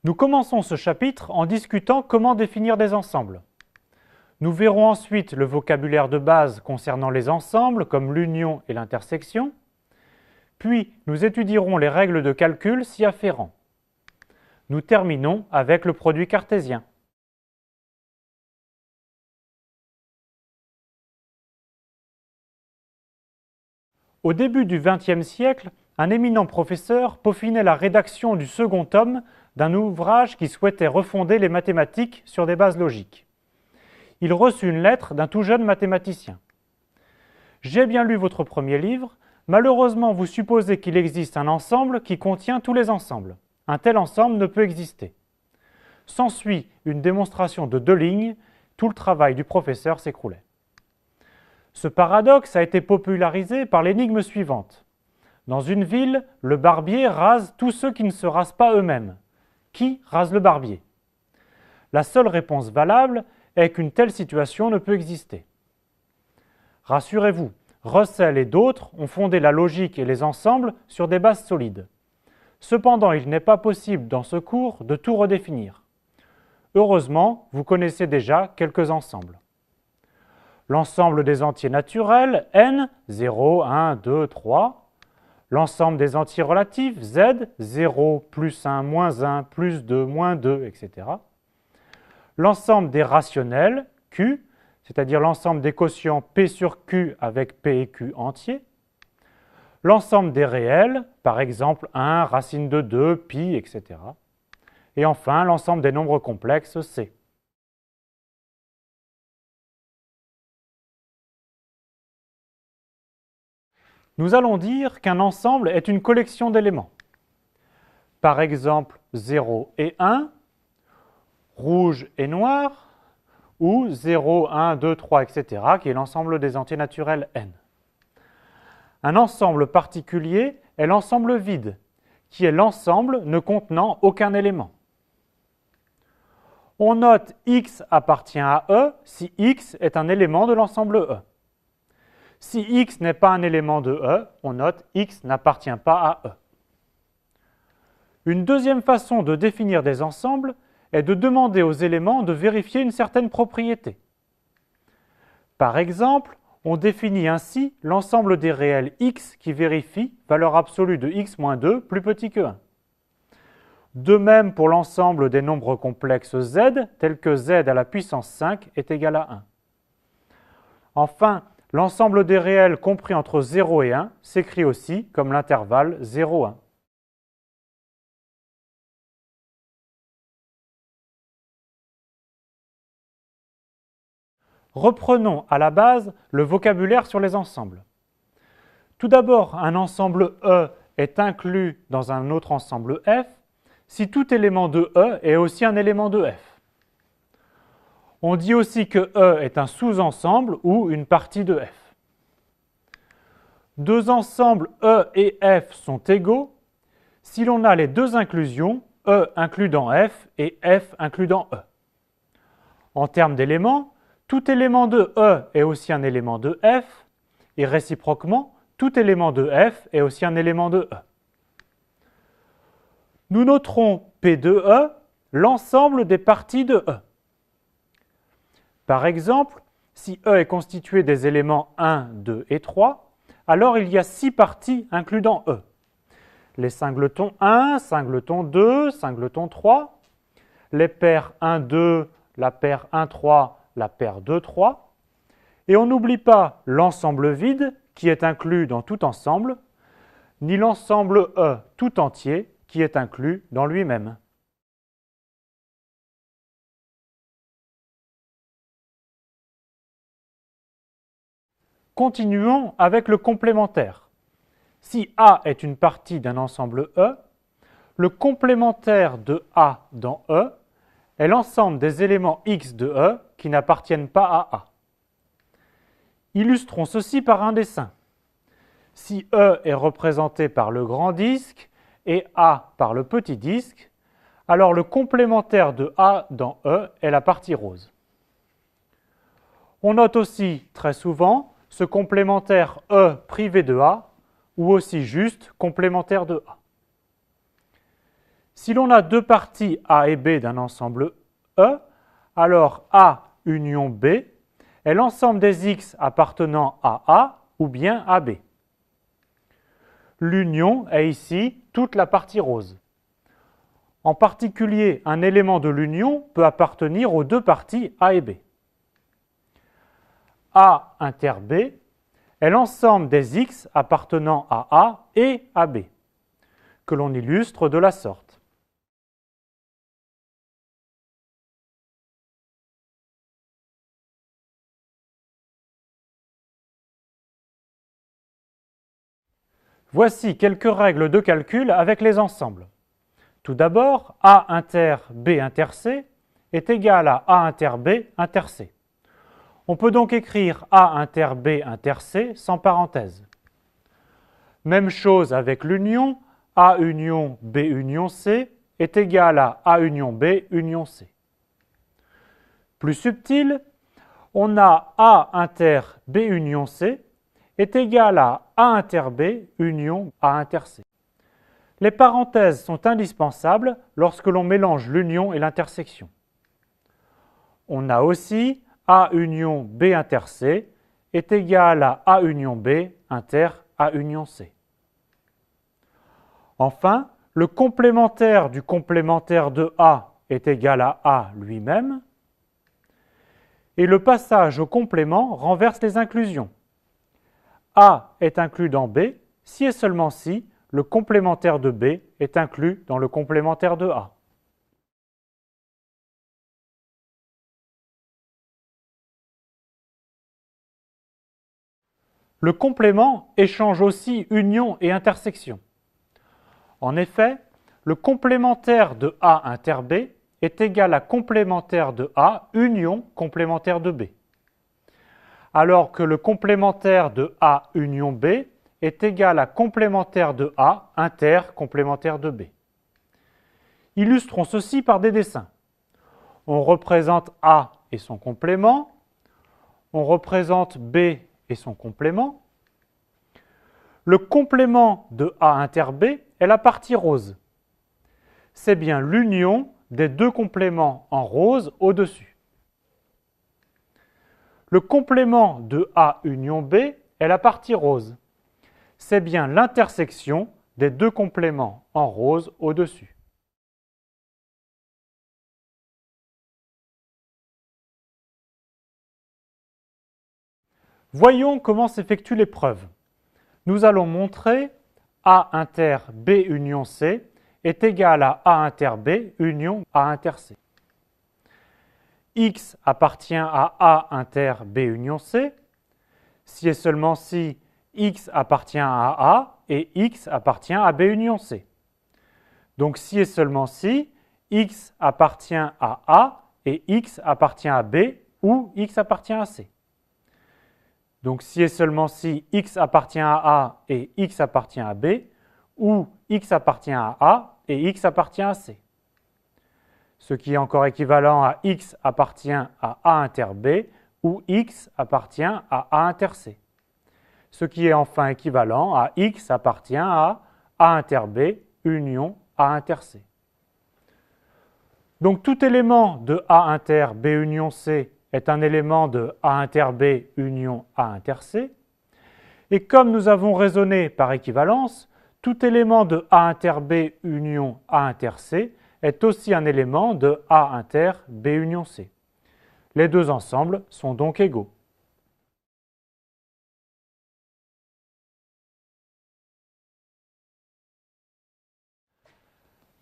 Nous commençons ce chapitre en discutant comment définir des ensembles. Nous verrons ensuite le vocabulaire de base concernant les ensembles comme l'union et l'intersection, puis nous étudierons les règles de calcul s'y afférents. Nous terminons avec le produit cartésien. Au début du XXe siècle, un éminent professeur peaufinait la rédaction du second tome d'un ouvrage qui souhaitait refonder les mathématiques sur des bases logiques. Il reçut une lettre d'un tout jeune mathématicien. « J'ai bien lu votre premier livre. Malheureusement, vous supposez qu'il existe un ensemble qui contient tous les ensembles. Un tel ensemble ne peut exister. » S'ensuit une démonstration de 2 lignes. Tout le travail du professeur s'écroulait. Ce paradoxe a été popularisé par l'énigme suivante. Dans une ville, le barbier rase tous ceux qui ne se rasent pas eux-mêmes. Qui rase le barbier? La seule réponse valable est qu'une telle situation ne peut exister. Rassurez-vous, Russell et d'autres ont fondé la logique et les ensembles sur des bases solides. Cependant, il n'est pas possible dans ce cours de tout redéfinir. Heureusement, vous connaissez déjà quelques ensembles. L'ensemble des entiers naturels, n, 0, 1, 2, 3. L'ensemble des entiers relatifs, z, 0, plus 1, moins 1, plus 2, moins 2, etc. L'ensemble des rationnels, q, c'est-à-dire l'ensemble des quotients p sur q avec p et q entiers. L'ensemble des réels, par exemple 1, racine de 2, pi, etc. Et enfin, l'ensemble des nombres complexes, c. Nous allons dire qu'un ensemble est une collection d'éléments. Par exemple, 0 et 1, rouge et noir, ou 0, 1, 2, 3, etc., qui est l'ensemble des entiers naturels n. Un ensemble particulier est l'ensemble vide, qui est l'ensemble ne contenant aucun élément. On note x appartient à E si x est un élément de l'ensemble E. Si x n'est pas un élément de E, on note x n'appartient pas à E. Une deuxième façon de définir des ensembles est de demander aux éléments de vérifier une certaine propriété. Par exemple, on définit ainsi l'ensemble des réels x qui vérifie valeur absolue de x moins 2 plus petit que 1. De même pour l'ensemble des nombres complexes z, tels que z à la puissance 5 est égal à 1. Enfin, l'ensemble des réels compris entre 0 et 1 s'écrit aussi comme l'intervalle 0,1. Reprenons à la base le vocabulaire sur les ensembles. Tout d'abord, un ensemble E est inclus dans un autre ensemble F si tout élément de E est aussi un élément de F. On dit aussi que E est un sous-ensemble ou une partie de F. Deux ensembles E et F sont égaux si l'on a les deux inclusions, E inclus dans F et F inclus dans E. En termes d'éléments, tout élément de E est aussi un élément de F, et réciproquement, tout élément de F est aussi un élément de E. Nous noterons P de E, l'ensemble des parties de E. Par exemple, si E est constitué des éléments 1, 2 et 3, alors il y a 6 parties inclus dans E. Les singletons 1, singleton 2, singleton 3, les paires 1, 2, la paire 1, 3, la paire 2, 3, et on n'oublie pas l'ensemble vide qui est inclus dans tout ensemble, ni l'ensemble E tout entier qui est inclus dans lui-même. Continuons avec le complémentaire. Si A est une partie d'un ensemble E, le complémentaire de A dans E est l'ensemble des éléments X de E qui n'appartiennent pas à A. Illustrons ceci par un dessin. Si E est représenté par le grand disque et A par le petit disque, alors le complémentaire de A dans E est la partie rose. On note aussi très souvent ce complémentaire E privé de A ou aussi juste complémentaire de A. Si l'on a deux parties A et B d'un ensemble E, alors A union B est l'ensemble des X appartenant à A ou bien à B. L'union est ici toute la partie rose. En particulier, un élément de l'union peut appartenir aux deux parties A et B. A inter B est l'ensemble des X appartenant à A et à B, que l'on illustre de la sorte. Voici quelques règles de calcul avec les ensembles. Tout d'abord, A inter B inter C est égal à A inter B inter C. On peut donc écrire A inter B inter C sans parenthèse. Même chose avec l'union, A union B union C est égal à A union B union C. Plus subtil, on a A inter B union C est égal à A inter B union A inter C. Les parenthèses sont indispensables lorsque l'on mélange l'union et l'intersection. On a aussi A union B inter C est égal à A union B inter A union C. Enfin, le complémentaire du complémentaire de A est égal à A lui-même. Et le passage au complément renverse les inclusions. A est inclus dans B si et seulement si le complémentaire de B est inclus dans le complémentaire de A. Le complément échange aussi union et intersection. En effet, le complémentaire de A inter B est égal à complémentaire de A union complémentaire de B, alors que le complémentaire de A union B est égal à complémentaire de A inter complémentaire de B. Illustrons ceci par des dessins. On représente A et son complément, on représente B et son complément. Le complément de A inter B est la partie rose. C'est bien l'union des deux compléments en rose au-dessus. Le complément de A union B est la partie rose. C'est bien l'intersection des deux compléments en rose au-dessus. Voyons comment s'effectue l'épreuve. Nous allons montrer A inter B union C est égal à A inter B union A inter C. X appartient à A inter B union C, si et seulement si X appartient à A et X appartient à B union C. Donc si et seulement si X appartient à A et X appartient à B ou X appartient à C. Donc si et seulement si X appartient à A et X appartient à B ou X appartient à A et X appartient à C. Ce qui est encore équivalent à X appartient à A inter B ou X appartient à A inter C. Ce qui est enfin équivalent à X appartient à A inter B union A inter C. Donc tout élément de A inter B union C est un élément de A inter B union A inter C. Et comme nous avons raisonné par équivalence, tout élément de A inter B union A inter C est aussi un élément de A inter B union C. Les deux ensembles sont donc égaux.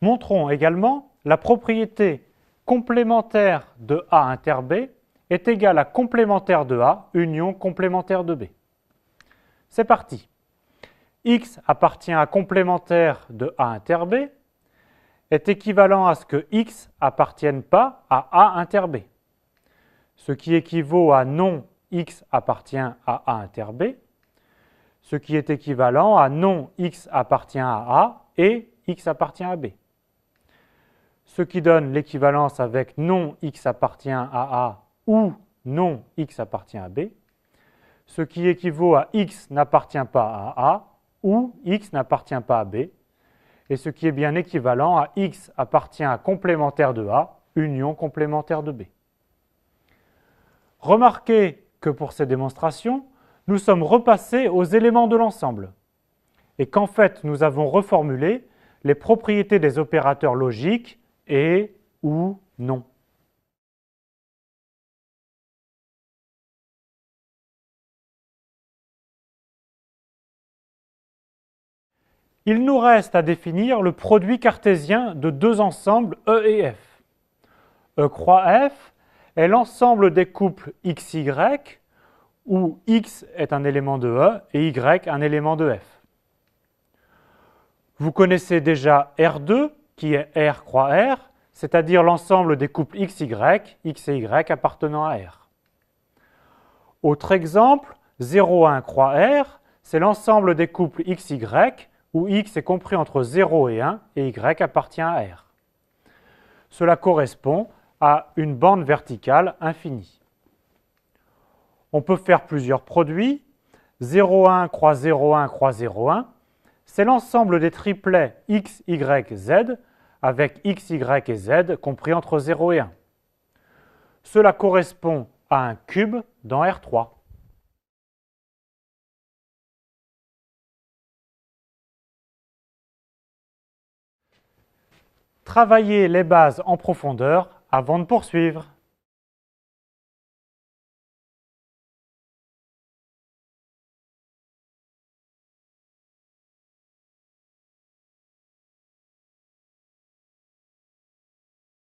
Montrons également la propriété complémentaire de A inter B est égale à complémentaire de A union complémentaire de B. C'est parti. X appartient à complémentaire de A inter B est équivalent à ce que X appartienne pas à A inter B, ce qui équivaut à non X appartient à A inter B, ce qui est équivalent à non X appartient à A et X appartient à B, ce qui donne l'équivalence avec non X appartient à A ou non X appartient à B, ce qui équivaut à X n'appartient pas à A ou X n'appartient pas à B, et ce qui est bien équivalent à X appartient à complémentaire de A, union complémentaire de B. Remarquez que pour ces démonstrations, nous sommes repassés aux éléments de l'ensemble et qu'en fait, nous avons reformulé les propriétés des opérateurs logiques et ou non. Il nous reste à définir le produit cartésien de deux ensembles E et F. E croix F est l'ensemble des couples XY où X est un élément de E et Y un élément de F. Vous connaissez déjà R2 qui est R croix R, c'est-à-dire l'ensemble des couples XY, X et Y appartenant à R. Autre exemple, 0,1 croix R, c'est l'ensemble des couples XY où X est compris entre 0 et 1 et Y appartient à R. Cela correspond à une bande verticale infinie. On peut faire plusieurs produits. 0,1 croix 0,1 croix 0,1, c'est l'ensemble des triplets X, Y, Z avec X, Y et Z compris entre 0 et 1. Cela correspond à un cube dans R3. Travaillez les bases en profondeur avant de poursuivre.